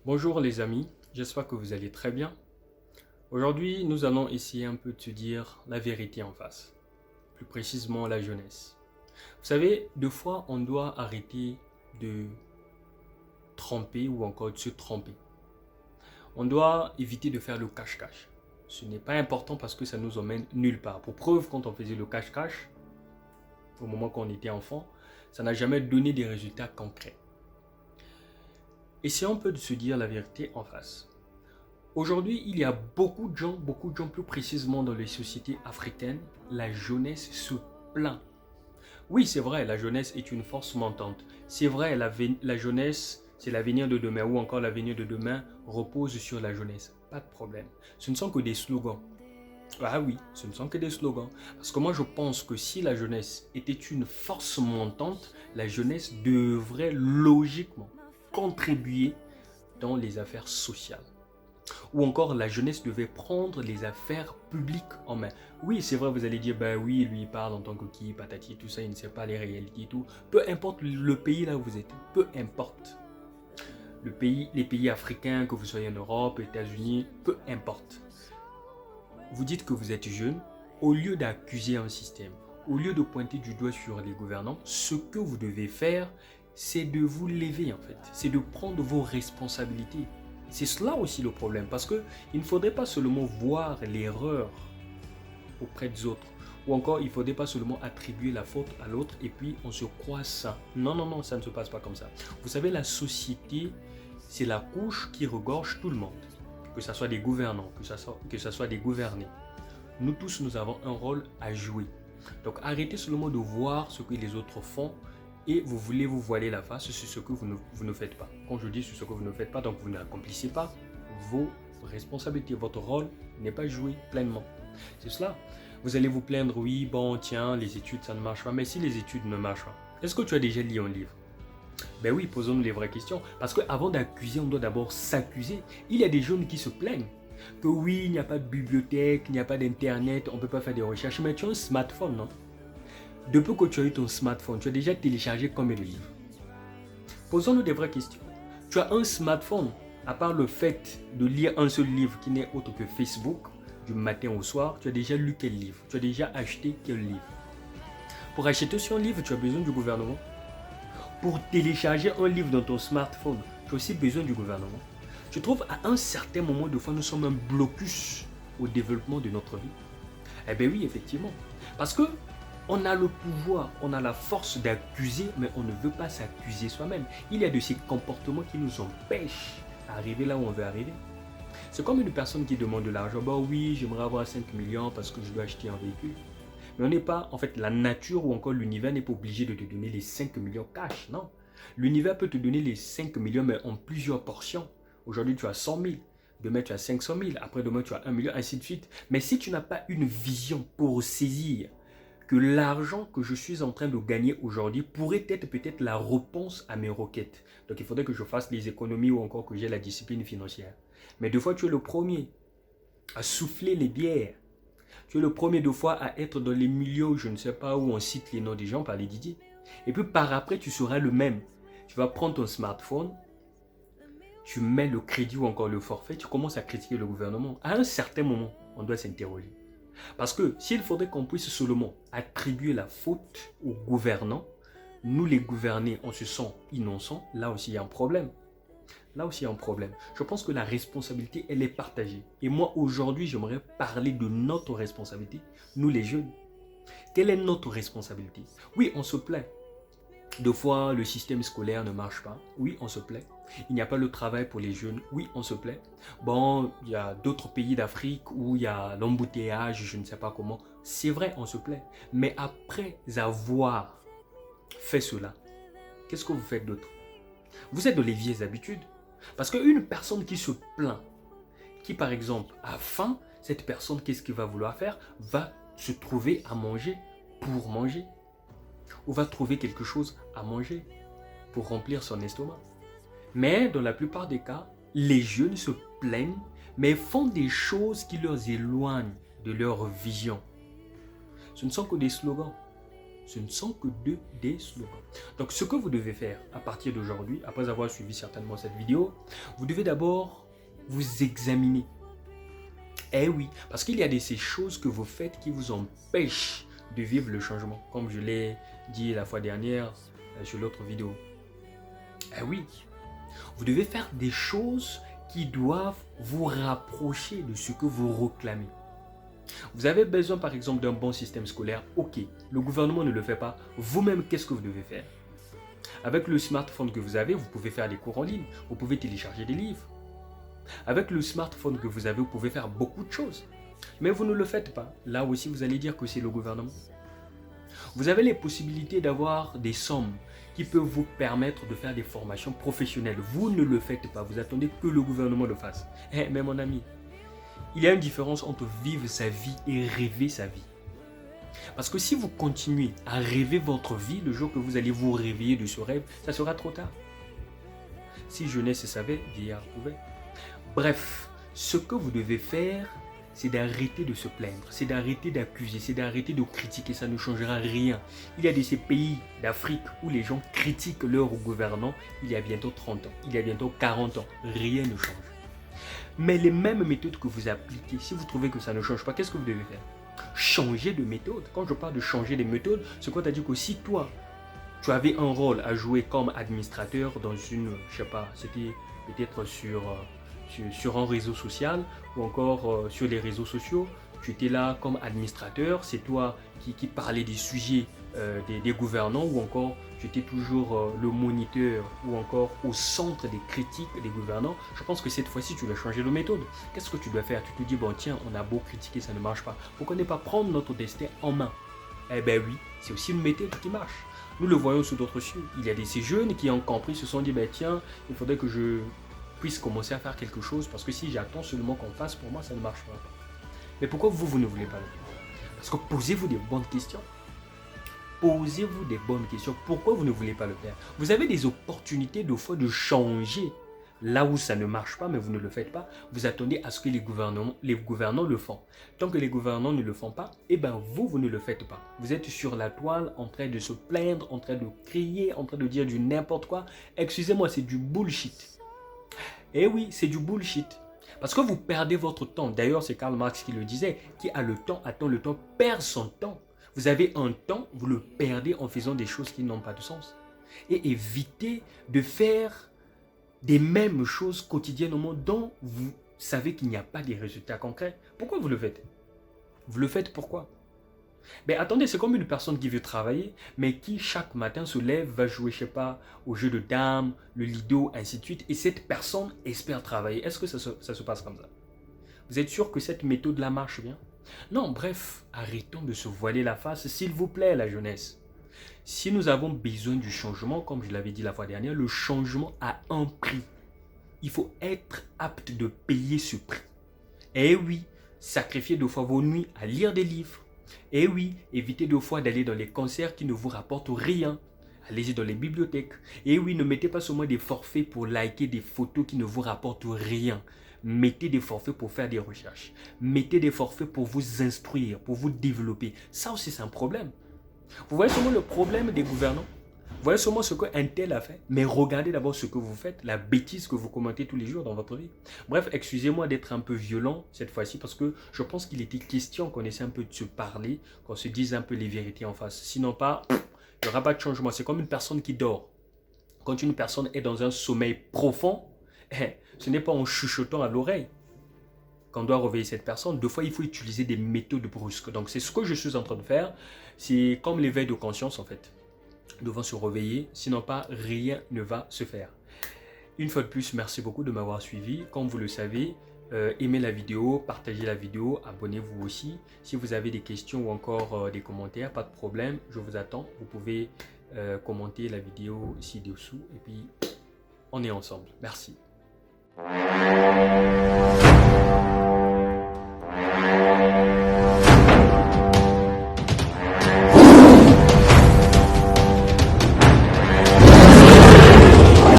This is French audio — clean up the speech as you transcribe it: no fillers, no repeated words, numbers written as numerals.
Bonjour les amis, j'espère que vous allez très bien. Aujourd'hui, nous allons essayer un peu de se dire la vérité en face, plus précisément la jeunesse. Vous savez, deux fois, on doit arrêter de tromper ou encore de se tromper. On doit éviter de faire le cache-cache. Ce n'est pas important parce que ça nous emmène nulle part. Pour preuve, quand on faisait le cache-cache, au moment qu'on était enfant, ça n'a jamais donné des résultats concrets. Essayons un peu de se dire la vérité en face. Aujourd'hui, il y a beaucoup de gens plus précisément dans les sociétés africaines, la jeunesse se plaint. Oui, c'est vrai, la jeunesse est une force montante. C'est vrai, la jeunesse, c'est l'avenir de demain, ou encore l'avenir de demain repose sur la jeunesse. Pas de problème. Ce ne sont que des slogans. Ah oui, ce ne sont que des slogans. Parce que moi, je pense que si la jeunesse était une force montante, la jeunesse devrait logiquement contribuer dans les affaires sociales. Ou encore, la jeunesse devait prendre les affaires publiques en main. Oui, c'est vrai, vous allez dire, ben oui, lui il parle en tant que qui, patati, tout ça, il ne sait pas les réalités et tout. Peu importe le pays là où vous êtes, peu importe. Les pays africains, que vous soyez en Europe, États-Unis, peu importe. Vous dites que vous êtes jeune, au lieu d'accuser un système, au lieu de pointer du doigt sur les gouvernants, ce que vous devez faire, c'est de vous lever en fait. C'est de prendre vos responsabilités. C'est cela aussi le problème, parce qu'il ne faudrait pas seulement voir l'erreur auprès des autres, ou encore il ne faudrait pas seulement attribuer la faute à l'autre et puis on se croit ça. Non, non, non, ça ne se passe pas comme ça. Vous savez, la société, c'est la couche qui regorge tout le monde, que ce soit des gouvernants, que ce soit des gouvernés. Nous tous, nous avons un rôle à jouer. Donc arrêtez seulement de voir ce que les autres font et vous voulez vous voiler la face sur ce que vous ne faites pas. Quand je dis sur ce que vous ne faites pas, donc vous n'accomplissez pas vos responsabilités. Votre rôle n'est pas joué pleinement. C'est cela. Vous allez vous plaindre, oui, bon, tiens, les études, ça ne marche pas. Mais si les études ne marchent pas, est-ce que tu as déjà lu un livre? Ben oui, posons-nous les vraies questions. Parce qu'avant d'accuser, on doit d'abord s'accuser. Il y a des jeunes qui se plaignent que oui, il n'y a pas de bibliothèque, il n'y a pas d'internet, on ne peut pas faire des recherches. Mais tu as un smartphone, non? Depuis que tu as eu ton smartphone, tu as déjà téléchargé combien de livres? Posons-nous des vraies questions. Tu as un smartphone, à part le fait de lire un seul livre qui n'est autre que Facebook, du matin au soir, tu as déjà lu quel livre? Tu as déjà acheté quel livre? Pour acheter sur un livre, tu as besoin du gouvernement. Pour télécharger un livre dans ton smartphone, tu as aussi besoin du gouvernement. Tu trouves à un certain moment de fois, nous sommes un blocus au développement de notre vie? Eh bien oui, effectivement. Parce que on a le pouvoir, on a la force d'accuser, mais on ne veut pas s'accuser soi-même. Il y a de ces comportements qui nous empêchent d'arriver là où on veut arriver. C'est comme une personne qui demande de l'argent. Bah oui, j'aimerais avoir 5 millions parce que je dois acheter un véhicule. Mais on n'est pas, en fait, la nature ou encore l'univers n'est pas obligé de te donner les 5 millions cash, non. L'univers peut te donner les 5 millions, mais en plusieurs portions. Aujourd'hui, tu as 100 000. Demain, tu as 500 000. Après, demain, tu as 1 million, ainsi de suite. Mais si tu n'as pas une vision pour saisir que l'argent que je suis en train de gagner aujourd'hui pourrait être peut-être la réponse à mes requêtes. Donc il faudrait que je fasse les économies ou encore que j'ai la discipline financière. Mais deux fois, tu es le premier à souffler les bières. Tu es le premier deux fois à être dans les milieux, je ne sais pas, où on cite les noms des gens par les Didier. Et puis par après, tu seras le même. Tu vas prendre ton smartphone, tu mets le crédit ou encore le forfait, tu commences à critiquer le gouvernement. À un certain moment, on doit s'interroger. Parce que s'il faudrait qu'on puisse seulement attribuer la faute aux gouvernants, nous les gouvernés, on se sent innocents, là aussi il y a un problème. Là aussi il y a un problème. Je pense que la responsabilité, elle est partagée. Et moi, aujourd'hui, j'aimerais parler de notre responsabilité, nous les jeunes. Quelle est notre responsabilité? Oui, on se plaint. Deux fois, le système scolaire ne marche pas. Oui, on se plaît. Il n'y a pas le travail pour les jeunes. Oui, on se plaît. Bon, il y a d'autres pays d'Afrique où il y a l'embouteillage, je ne sais pas comment. C'est vrai, on se plaît. Mais après avoir fait cela, qu'est-ce que vous faites d'autre? Vous êtes dans les vieilles habitudes. Parce qu'une personne qui se plaint, qui par exemple a faim, cette personne, qu'est-ce qu'il va vouloir faire? Va se trouver à manger pour manger. Ou va trouver quelque chose à manger pour remplir son estomac. Mais dans la plupart des cas, les jeunes se plaignent, mais font des choses qui leur éloignent de leur vision. Ce ne sont que des slogans. Ce ne sont que des slogans. Donc ce que vous devez faire à partir d'aujourd'hui, après avoir suivi certainement cette vidéo, vous devez d'abord vous examiner. Eh oui, parce qu'il y a ces choses que vous faites qui vous empêchent de vivre le changement, comme je l'ai dit la fois dernière sur l'autre vidéo. Eh oui, vous devez faire des choses qui doivent vous rapprocher de ce que vous réclamez. Vous avez besoin par exemple d'un bon système scolaire, ok, le gouvernement ne le fait pas, vous-même qu'est-ce que vous devez faire? Avec le smartphone que vous avez, vous pouvez faire des cours en ligne, vous pouvez télécharger des livres. Avec le smartphone que vous avez, vous pouvez faire beaucoup de choses. Mais vous ne le faites pas. Là aussi, vous allez dire que c'est le gouvernement. Vous avez les possibilités d'avoir des sommes qui peuvent vous permettre de faire des formations professionnelles. Vous ne le faites pas. Vous attendez que le gouvernement le fasse. Mais mon ami, il y a une différence entre vivre sa vie et rêver sa vie. Parce que si vous continuez à rêver votre vie, le jour que vous allez vous réveiller de ce rêve, ça sera trop tard. Si jeunesse savait, vieillard pouvait. Bref, ce que vous devez faire, c'est d'arrêter de se plaindre, c'est d'arrêter d'accuser, c'est d'arrêter de critiquer, ça ne changera rien. Il y a de ces pays d'Afrique où les gens critiquent leurs gouvernants il y a bientôt 30 ans, il y a bientôt 40 ans, rien ne change. Mais les mêmes méthodes que vous appliquez, si vous trouvez que ça ne change pas, qu'est-ce que vous devez faire? Changer de méthode. Quand je parle de changer de méthode, c'est quoi? C'est-à-dire que si toi, tu avais un rôle à jouer comme administrateur dans une, je sais pas, c'était peut-être sur un réseau social ou encore sur les réseaux sociaux, tu étais là comme administrateur, c'est toi qui parlais des sujets des gouvernants ou encore tu étais toujours le moniteur ou encore au centre des critiques des gouvernants. Je pense que cette fois-ci, tu dois changer de méthode. Qu'est-ce que tu dois faire? Tu te dis, bon tiens, on a beau critiquer, ça ne marche pas. Pourquoi ne pas prendre notre destin en main? Eh bien oui, c'est aussi une méthode qui marche. Nous le voyons sous d'autres cieux. Il y a ces jeunes qui ont compris, se sont dit, ben tiens, il faudrait que je puisse commencer à faire quelque chose parce que si j'attends seulement qu'on fasse, pour moi, ça ne marchera pas. Mais pourquoi vous ne voulez pas le faire? Parce que posez-vous des bonnes questions. Posez-vous des bonnes questions. Pourquoi vous ne voulez pas le faire? Vous avez des opportunités de fois de changer là où ça ne marche pas, mais vous ne le faites pas. Vous attendez à ce que les gouvernants le font. Tant que les gouvernants ne le font pas, eh ben vous ne le faites pas. Vous êtes sur la toile en train de se plaindre, en train de crier, en train de dire du n'importe quoi. Excusez-moi, c'est du bullshit. Eh oui, c'est du bullshit. Parce que vous perdez votre temps. D'ailleurs, c'est Karl Marx qui le disait. Qui a le temps, attend le temps, perd son temps. Vous avez un temps, vous le perdez en faisant des choses qui n'ont pas de sens. Et évitez de faire des mêmes choses quotidiennement dont vous savez qu'il n'y a pas de résultats concrets. Pourquoi vous le faites? Vous le faites pourquoi? Mais attendez, c'est comme une personne qui veut travailler, mais qui chaque matin se lève, va jouer, je sais pas, au jeu de dames, le lido, ainsi de suite, et cette personne espère travailler. Est-ce que ça se passe comme ça? Vous êtes sûr que cette méthode-là marche bien? Non, bref, arrêtons de se voiler la face, s'il vous plaît, la jeunesse. Si nous avons besoin du changement, comme je l'avais dit la fois dernière, le changement a un prix. Il faut être apte de payer ce prix. Eh oui, sacrifiez 2 fois vos nuits à lire des livres. Eh oui, évitez 2 fois d'aller dans les concerts qui ne vous rapportent rien. Allez-y dans les bibliothèques. Eh oui, ne mettez pas seulement des forfaits pour liker des photos qui ne vous rapportent rien. Mettez des forfaits pour faire des recherches. Mettez des forfaits pour vous instruire, pour vous développer. Ça aussi, c'est un problème. Vous voyez seulement le problème des gouvernants. Vous voyez seulement ce qu'un tel a fait. Mais regardez d'abord ce que vous faites, la bêtise que vous commettez tous les jours dans votre vie. Bref, excusez-moi d'être un peu violent cette fois-ci parce que je pense qu'il était question qu'on essaie un peu de se parler, qu'on se dise un peu les vérités en face. Sinon pas, il n'y aura pas de changement. C'est comme une personne qui dort. Quand une personne est dans un sommeil profond, ce n'est pas en chuchotant à l'oreille qu'on doit réveiller cette personne. 2 fois, il faut utiliser des méthodes brusques. Donc, c'est ce que je suis en train de faire. C'est comme l'éveil de conscience, en fait. Nous devons se réveiller, sinon pas, rien ne va se faire. Une fois de plus, merci beaucoup de m'avoir suivi. Comme vous le savez, aimez la vidéo, partagez la vidéo, abonnez-vous aussi. Si vous avez des questions ou encore des commentaires, pas de problème, je vous attends. Vous pouvez commenter la vidéo ci-dessous et puis on est ensemble. Merci.